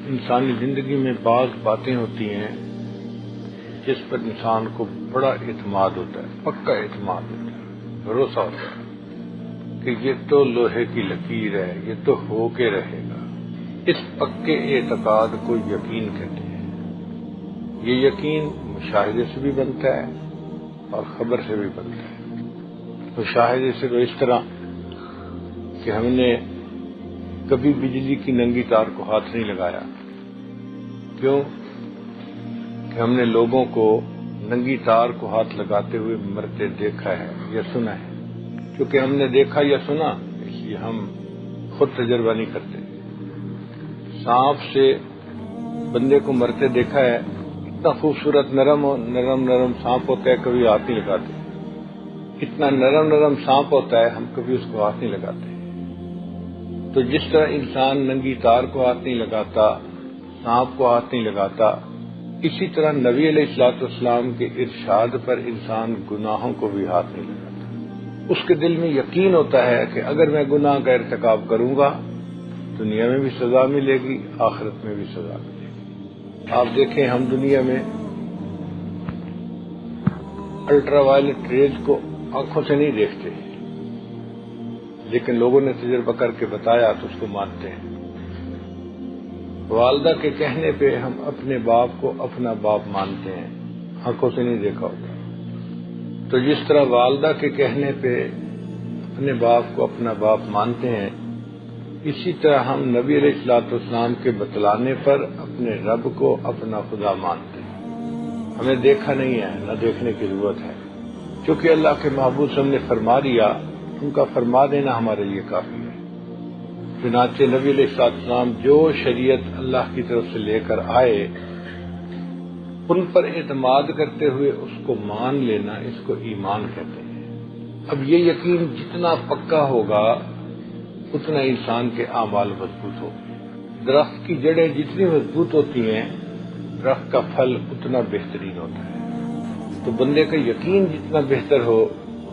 انسانی زندگی میں بعض باتیں ہوتی ہیں جس پر انسان کو بڑا اعتماد ہوتا ہے، پکا اعتماد ہوتا ہے، بھروسہ ہوتا ہے کہ یہ تو لوہے کی لکیر ہے، یہ تو ہو کے رہے گا۔ اس پکے اعتقاد کو یقین کہتے ہیں۔ یہ یقین مشاہدے سے بھی بنتا ہے اور خبر سے بھی بنتا ہے۔ مشاہدے سے تو اس طرح کہ ہم نے کبھی بجلی کی ننگی تار کو ہاتھ نہیں لگایا، کیوں کہ ہم نے لوگوں کو ننگی تار کو ہاتھ لگاتے ہوئے مرتے دیکھا ہے یا سنا ہے۔ کیونکہ ہم نے دیکھا یا سنا اس لیے ہم خود تجربہ نہیں کرتے۔ سانپ سے بندے کو مرتے دیکھا ہے، اتنا خوبصورت نرم سانپ ہوتا ہے، کبھی ہاتھ نہیں لگاتے۔ اتنا نرم سانپ ہوتا ہے، ہم کبھی اس کو ہاتھ نہیں لگاتے۔ تو جس طرح انسان ننگی تار کو ہاتھ نہیں لگاتا، سانپ کو ہاتھ نہیں لگاتا، اسی طرح نبی علیہ الصلوۃ والسلام کے ارشاد پر انسان گناہوں کو بھی ہاتھ نہیں لگاتا۔ اس کے دل میں یقین ہوتا ہے کہ اگر میں گناہ کا ارتکاب کروں گا دنیا میں بھی سزا ملے گی، آخرت میں بھی سزا ملے گی۔ آپ دیکھیں ہم دنیا میں الٹرا وائلٹ ریز کو آنکھوں سے نہیں دیکھتے، لیکن لوگوں نے تجربہ کر کے بتایا تو اس کو مانتے ہیں۔ والدہ کے کہنے پہ ہم اپنے باپ کو اپنا باپ مانتے ہیں، آنکھوں سے نہیں دیکھا ہوتا۔ تو جس طرح والدہ کے کہنے پہ اپنے باپ کو اپنا باپ مانتے ہیں، اسی طرح ہم نبی علیہ الصلوۃ والسلام کے بتلانے پر اپنے رب کو اپنا خدا مانتے ہیں۔ ہمیں دیکھا نہیں ہے، نہ دیکھنے کی ضرورت ہے، کیونکہ اللہ کے محبوب صلی اللہ علیہ وسلم نے فرما دیا، ان کا فرما دینا ہمارے لیے کافی ہے۔ چنانچہ نبی علیہ السلام جو شریعت اللہ کی طرف سے لے کر آئے ان پر اعتماد کرتے ہوئے اس کو مان لینا، اس کو ایمان کہتے ہیں۔ اب یہ یقین جتنا پکا ہوگا اتنا انسان کے اعمال مضبوط ہوگے۔ درخت کی جڑیں جتنی مضبوط ہوتی ہیں درخت کا پھل اتنا بہترین ہوتا ہے۔ تو بندے کا یقین جتنا بہتر ہو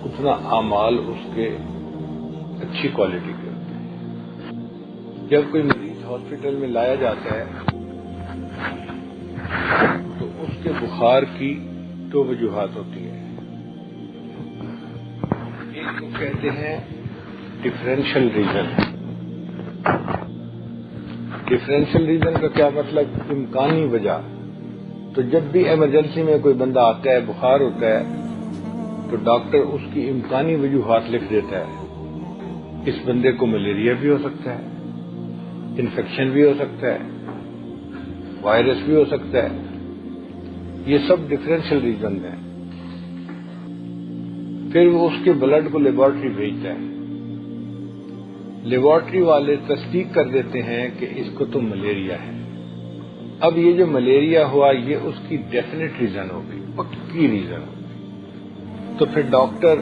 اتنا اعمال اس کے اچھی کوالٹی کے ہوتے ہیں۔ جب کوئی مریض ہاسپٹل میں لایا جاتا ہے تو اس کے بخار کی دو وجوہات ہوتی ہیں۔ ایک کو کہتے ہیں ڈفرینشل ریزن۔ ڈفرینشل ریزن کا کیا مطلب؟ امکانی وجہ۔ تو جب بھی ایمرجنسی میں کوئی بندہ آتا ہے، بخار ہوتا ہے، تو ڈاکٹر اس کی امکانی وجوہات لکھ دیتا ہے۔ اس بندے کو ملیریا بھی ہو سکتا ہے، انفیکشن بھی ہو سکتا ہے، وائرس بھی ہو سکتا ہے۔ یہ سب ڈفرینشل ریزن ہیں۔ پھر وہ اس کے بلڈ کو لیبارٹری بھیجتا ہے، لیبارٹری والے تصدیق کر دیتے ہیں کہ اس کو تو ملیریا ہے۔ اب یہ جو ملیریا ہوا یہ اس کی ڈیفینیٹ ریزن ہوگی، پکی ریزن ہوگی۔ تو پھر ڈاکٹر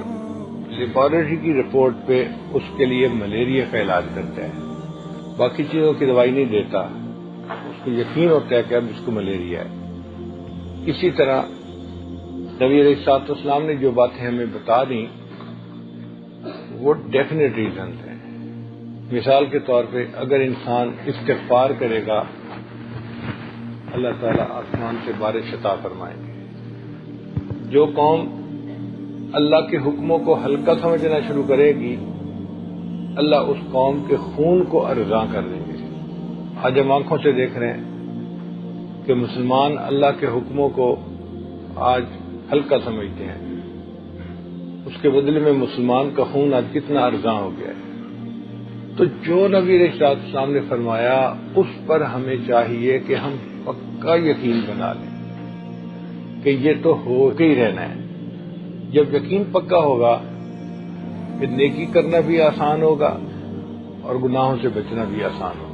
لیبارٹری کی رپورٹ پہ اس کے لیے ملیریا کا علاج کرتا ہے، باقی چیزوں کی دوائی نہیں دیتا۔ اس کو یقین ہوتا ہے کہ اب اس کو ملیریا ہے۔ اسی طرح نبی علیہ الصلوۃ والسلام نے جو باتیں ہمیں بتا دیں وہ ڈیفینیٹ ریزنز ہیں۔ مثال کے طور پہ اگر انسان استغفار کرے گا اللہ تعالیٰ آسمان سے بارش عطا فرمائیں گے۔ جو قوم اللہ کے حکموں کو ہلکا سمجھنا شروع کرے گی اللہ اس قوم کے خون کو ارزاں کر دیں گے۔ آج ہم آنکھوں سے دیکھ رہے ہیں کہ مسلمان اللہ کے حکموں کو آج ہلکا سمجھتے ہیں، اس کے بدلے میں مسلمان کا خون آج کتنا ارزاں ہو گیا ہے۔ تو جو نبی علیہ السلام نے فرمایا اس پر ہمیں چاہیے کہ ہم پکا یقین بنا لیں کہ یہ تو ہو کے ہی رہنا ہے۔ جب یقین پکا ہوگا پھر نیکی کرنا بھی آسان ہوگا اور گناہوں سے بچنا بھی آسان ہوگا۔